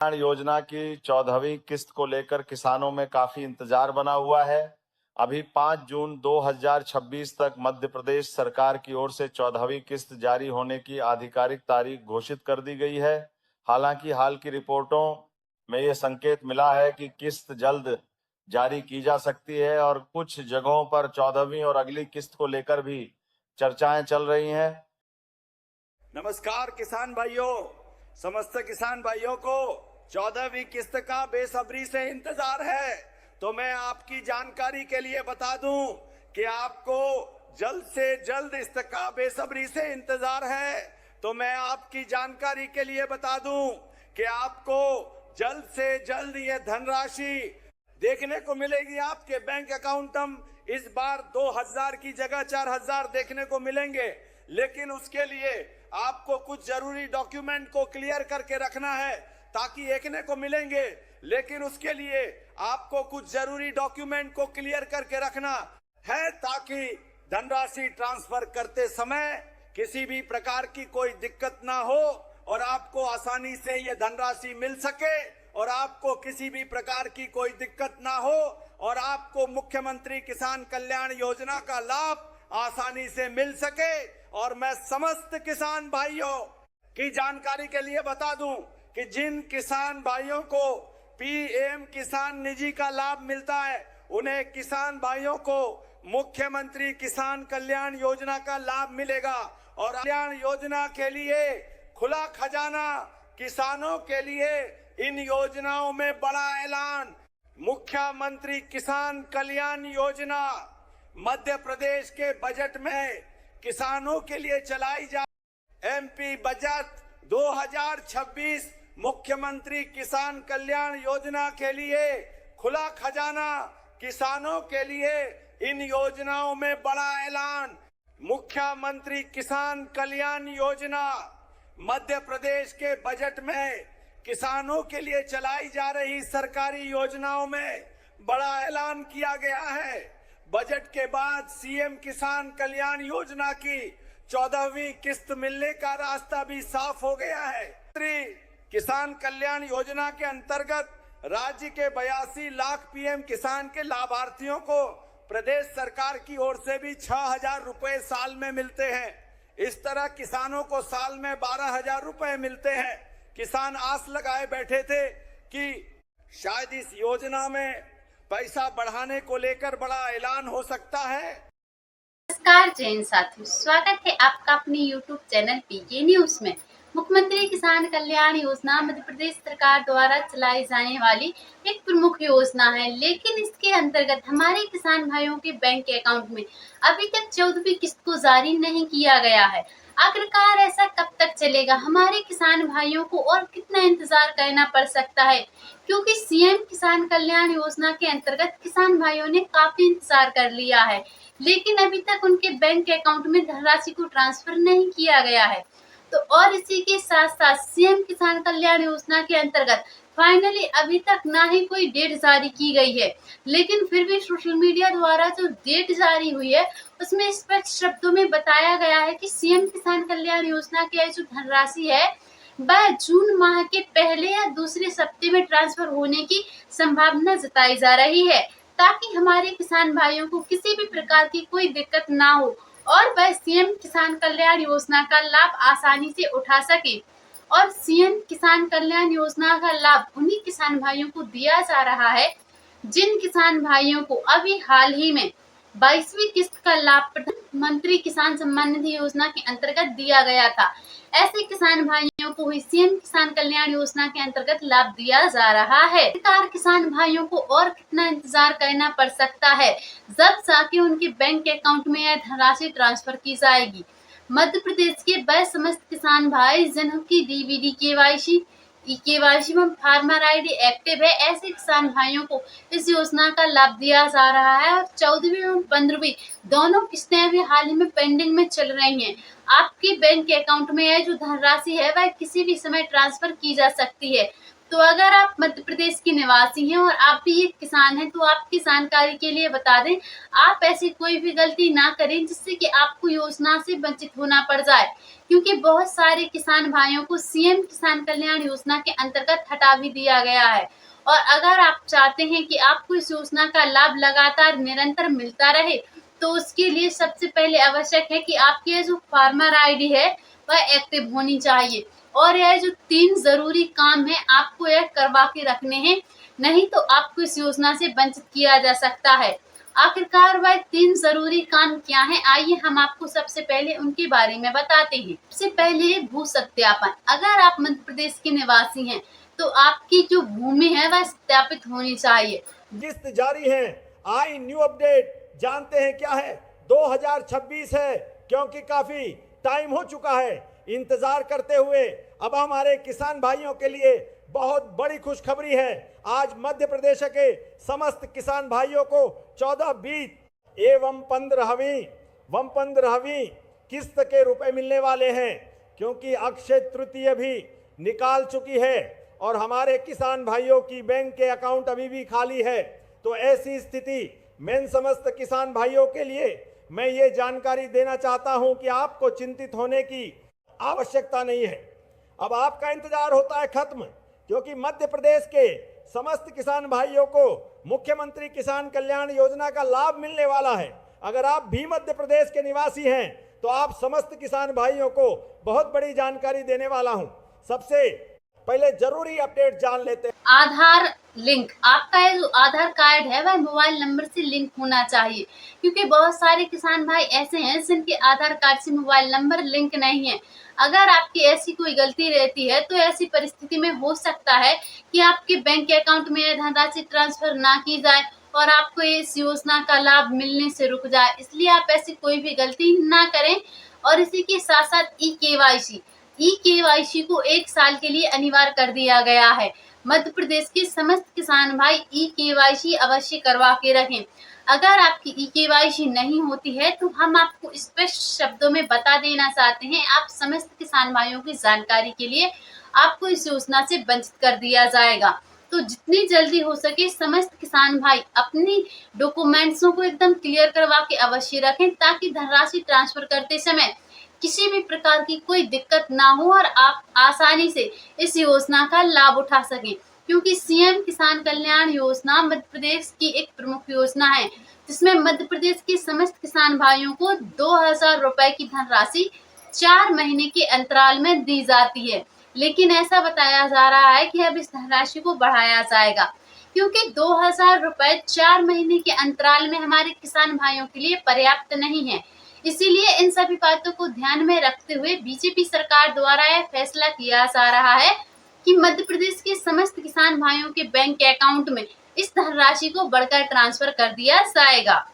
कल्याण योजना की 14वीं किस्त को लेकर किसानों में काफी इंतजार बना हुआ है। अभी 5 जून 2026 तक मध्य प्रदेश सरकार की ओर से 14वीं किस्त जारी होने की आधिकारिक तारीख घोषित कर दी गई है। हालांकि हाल की रिपोर्टों में ये संकेत मिला है कि किस्त जल्द जारी की जा सकती है और कुछ जगहों पर 14वीं और अगली किस्त को लेकर भी चर्चाएं चल रही हैं। नमस्कार किसान भाइयों, समस्त किसान भाइयों को 14वीं किस्त का बेसब्री से इंतजार है। तो मैं आपकी जानकारी के लिए बता दूं कि आपको जल्द से जल्द इसका बेसब्री से इंतजार है। तो मैं आपकी जानकारी के लिए बता दूं कि आपको जल्द से जल्द ये धनराशि देखने को मिलेगी। आपके बैंक अकाउंट में इस बार 2000 की जगह 4000 देखने को मिलेंगे, लेकिन उसके लिए आपको कुछ जरूरी डॉक्यूमेंट को क्लियर करके रखना है ताकि देखने को मिलेंगे। लेकिन उसके लिए आपको कुछ जरूरी डॉक्यूमेंट को क्लियर करके रखना है ताकि धनराशि ट्रांसफर करते समय किसी भी प्रकार की कोई दिक्कत ना हो और आपको आसानी से ये धनराशि मिल सके और आपको किसी भी प्रकार की कोई दिक्कत ना हो और आपको मुख्यमंत्री किसान कल्याण योजना का लाभ आसानी से मिल सके। और मैं समस्त किसान भाइयों की जानकारी के लिए बता दूं कि जिन किसान भाइयों को पीएम किसान निधि का लाभ मिलता है, उन्हें किसान भाइयों को मुख्यमंत्री किसान कल्याण योजना का लाभ मिलेगा। और कल्याण योजना के लिए खुला खजाना किसानों के लिए इन योजनाओं में बड़ा ऐलान। मुख्यमंत्री किसान कल्याण योजना मध्य प्रदेश के बजट में किसानों के लिए चलाई जा एमपी बजट 2026 मुख्यमंत्री किसान कल्याण योजना के लिए खुला खजाना किसानों के लिए इन योजनाओं में बड़ा ऐलान। मुख्यमंत्री किसान कल्याण योजना मध्य प्रदेश के बजट में किसानों के लिए चलाई जा रही सरकारी योजनाओं में बड़ा ऐलान किया गया है। बजट के बाद सीएम किसान कल्याण योजना की 14वीं किस्त मिलने का रास्ता भी साफ हो गया है। किसान कल्याण योजना के अंतर्गत राज्य के 82 लाख पीएम किसान के लाभार्थियों को प्रदेश सरकार की ओर से भी 6000 रुपए साल में मिलते हैं। इस तरह किसानों को साल में 12000 रुपए मिलते हैं। किसान आस लगाए बैठे थे कि शायद इस योजना में पैसा बढ़ाने को लेकर बड़ा ऐलान हो सकता है। नमस्कार जैन साथियों, स्वागत है आपका अपने YouTube चैनल पीके न्यूज में। मुख्यमंत्री किसान कल्याण योजना मध्य प्रदेश सरकार द्वारा चलाई जाने वाली एक प्रमुख योजना है, लेकिन इसके अंतर्गत हमारे किसान भाइयों के बैंक अकाउंट में अभी तक 14वीं किस्त को जारी नहीं किया गया है। आखिरकार ऐसा कब तक चलेगा? हमारे किसान भाइयों को और कितना इंतजार करना पड़ सकता है? क्योंकि सीएम किसान कल्याण योजना के अंतर्गत किसान भाइयों ने काफी इंतजार कर लिया है, लेकिन अभी तक उनके बैंक अकाउंट में धनराशि को ट्रांसफर नहीं किया गया है। तो और इसी के साथ साथ सीएम किसान कल्याण योजना के अंतर्गत फाइनली अभी तक ना ही कोई डेट जारी की गई है, लेकिन फिर भी सोशल मीडिया द्वारा जो डेट जारी हुई है उसमें स्पष्ट शब्दों में बताया गया है कि सीएम किसान कल्याण योजना की जो धनराशि है वह जून माह के पहले या दूसरे सप्ताह में ट्रांसफर होने की संभावना जताई जा रही है, ताकि हमारे किसान भाइयों को किसी भी प्रकार की कोई दिक्कत ना हो और वह सीएम किसान कल्याण योजना का लाभ आसानी से उठा सके। और सीएम किसान कल्याण योजना का लाभ उन्हीं किसान भाइयों को दिया जा रहा है जिन किसान भाइयों को अभी हाल ही में 22वीं किस्त का लाभ प्रधानमंत्री किसान सम्मान निधि योजना के अंतर्गत दिया गया था। ऐसे किसान भाइयों को ही सीएम किसान कल्याण योजना के अंतर्गत लाभ दिया जा रहा है। सरकार किसान भाइयों को और कितना इंतजार करना पड़ सकता है जब जाके उनके बैंक अकाउंट में यह धनराशि ट्रांसफर की जाएगी। मध्य प्रदेश के वह समस्त किसान भाई जिनकी डीबीडी केवाईसी में फार्मर आईडी एक्टिव है, ऐसे किसान भाइयों को इस योजना का लाभ दिया जा रहा है और 14वीं और 15वीं दोनों किस्तें अभी हाल ही में पेंडिंग में चल रही हैं। आपके बैंक अकाउंट में यह जो धनराशि है वह किसी भी समय ट्रांसफर की जा सकती है। तो अगर आप मध्य प्रदेश के निवासी हैं और आप भी एक किसान हैं तो आपकी जानकारी के लिए बता दें, आप ऐसी कोई भी गलती ना करें जिससे कि आपको योजना से वंचित होना पड़ जाए, क्योंकि बहुत सारे किसान भाइयों को सीएम किसान कल्याण योजना के अंतर्गत हटा भी दिया गया है। और अगर आप चाहते हैं कि आपको इस योजना का लाभ लगातार निरंतर मिलता रहे, तो उसके लिए सबसे पहले आवश्यक है कि आपकी जो फार्मर आईडी है वह एक्टिव होनी चाहिए, और यह जो 3 जरूरी काम है आपको यह करवा के रखने हैं, नहीं तो आपको इस योजना से वंचित किया जा सकता है। आखिरकार वह 3 जरूरी काम क्या हैं, आइए हम आपको सबसे पहले उनके बारे में बताते हैं। सबसे पहले भू सत्यापन। अगर आप मध्य प्रदेश के निवासी हैं तो आपकी जो भूमि है वह सत्यापित होनी चाहिए। किस्त जारी है, आई न्यू अपडेट जानते हैं क्या है। 2026 है, क्योंकि काफी टाइम हो चुका है इंतजार करते हुए। अब हमारे किसान भाइयों के लिए बहुत बड़ी खुशखबरी है। आज मध्य प्रदेश के समस्त किसान भाइयों को 14, 20 एवं 15वीं किस्त के रुपए मिलने वाले हैं, क्योंकि अक्षय तृतीय भी निकाल चुकी है और हमारे किसान भाइयों की बैंक के अकाउंट अभी भी खाली है। तो ऐसी स्थिति में समस्त किसान भाइयों के लिए मैं ये जानकारी देना चाहता हूं कि आपको चिंतित होने की आवश्यकता नहीं है। अब आपका इंतजार होता है खत्म, क्योंकि मध्य प्रदेश के समस्त किसान भाइयों को मुख्यमंत्री किसान कल्याण योजना का लाभ मिलने वाला है। अगर आप भी मध्य प्रदेश के निवासी हैं तो आप समस्त किसान भाइयों को बहुत बड़ी जानकारी देने वाला हूं। सबसे पहले जरूरी अपडेट जान लेते हैं। आधार लिंक। आपका जो आधार कार्ड है वह मोबाइल नंबर से लिंक होना चाहिए, क्योंकि बहुत सारे किसान भाई ऐसे हैं जिनके आधार कार्ड से मोबाइल नंबर लिंक नहीं है। अगर आपकी ऐसी कोई गलती रहती है तो ऐसी परिस्थिति में हो सकता है कि आपके बैंक अकाउंट में यह धनराशि ट्रांसफर ना की जाए और आपको इस योजना का लाभ मिलने से रुक जाए। इसलिए आप ऐसी कोई भी गलती ना करें। और इसी के साथ साथ ई-केवाईसी को 1 साल के लिए अनिवार्य कर दिया गया है। मध्य प्रदेश के समस्त किसान भाई ई-केवाईसी अवश्य करवा के रखें। अगर आपकी ई-केवाईसी नहीं होती है तो हम आपको स्पष्ट शब्दों में बता देना चाहते हैं, आप समस्त किसान भाइयों की जानकारी के लिए आपको इस योजना से वंचित कर दिया जाएगा। तो जितनी जल्दी हो सके समस्त किसान भाई अपनी डॉक्यूमेंट्सों को एकदम क्लियर करवा के अवश्य रखें, ताकि धनराशि ट्रांसफर करते समय किसी भी प्रकार की कोई दिक्कत ना हो और आप आसानी से इस योजना का लाभ उठा सकें, क्योंकि सीएम किसान कल्याण योजना मध्य प्रदेश की एक प्रमुख योजना है, जिसमें मध्य प्रदेश के समस्त किसान भाइयों को 2000 रुपए की धनराशि 4 महीने के अंतराल में दी जाती है। लेकिन ऐसा बताया जा रहा है कि अब इस धनराशि को बढ़ाया जाएगा, क्योंकि 2000 रुपए 4 महीने के अंतराल में हमारे किसान भाइयों के लिए पर्याप्त नहीं है। इसीलिए इन सभी बातों को ध्यान में रखते हुए बीजेपी सरकार द्वारा यह फैसला किया जा रहा है कि मध्य प्रदेश के समस्त किसान भाइयों के बैंक अकाउंट में इस धनराशि को बढ़कर ट्रांसफर कर दिया जाएगा।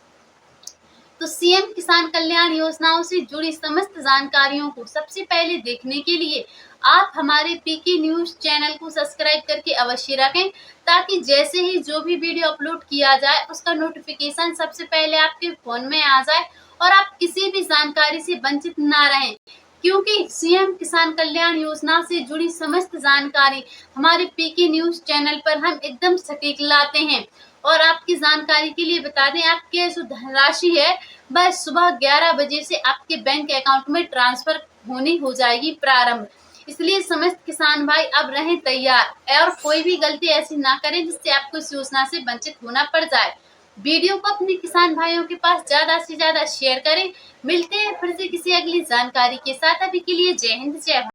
तो सीएम किसान कल्याण योजनाओं से जुड़ी समस्त जानकारियों को सबसे पहले देखने के लिए आप हमारे पीके न्यूज चैनल को सब्सक्राइब करके अवश्य रखें, ताकि जैसे ही जो भी वीडियो अपलोड किया जाए उसका नोटिफिकेशन सबसे पहले आपके फोन में आ जाए और आप किसी भी जानकारी से वंचित ना रहें, क्योंकि सीएम किसान कल्याण योजना से जुड़ी समस्त जानकारी हमारे पीके न्यूज चैनल पर हम एकदम सटीक लाते हैं। और आपकी जानकारी के लिए बता दें, आपकी जो धनराशि है वह सुबह 11 बजे से आपके बैंक अकाउंट में ट्रांसफर होनी हो जाएगी प्रारंभ। इसलिए समस्त किसान भाई अब रहें तैयार और कोई भी गलती ऐसी ना करें जिससे आपको इस योजना से वंचित होना पड़ जाए। वीडियो को अपने किसान भाइयों के पास ज्यादा से ज्यादा शेयर करें। मिलते हैं फिर से किसी अगली जानकारी के साथ। अभी के लिए जय हिंद, जय भारत।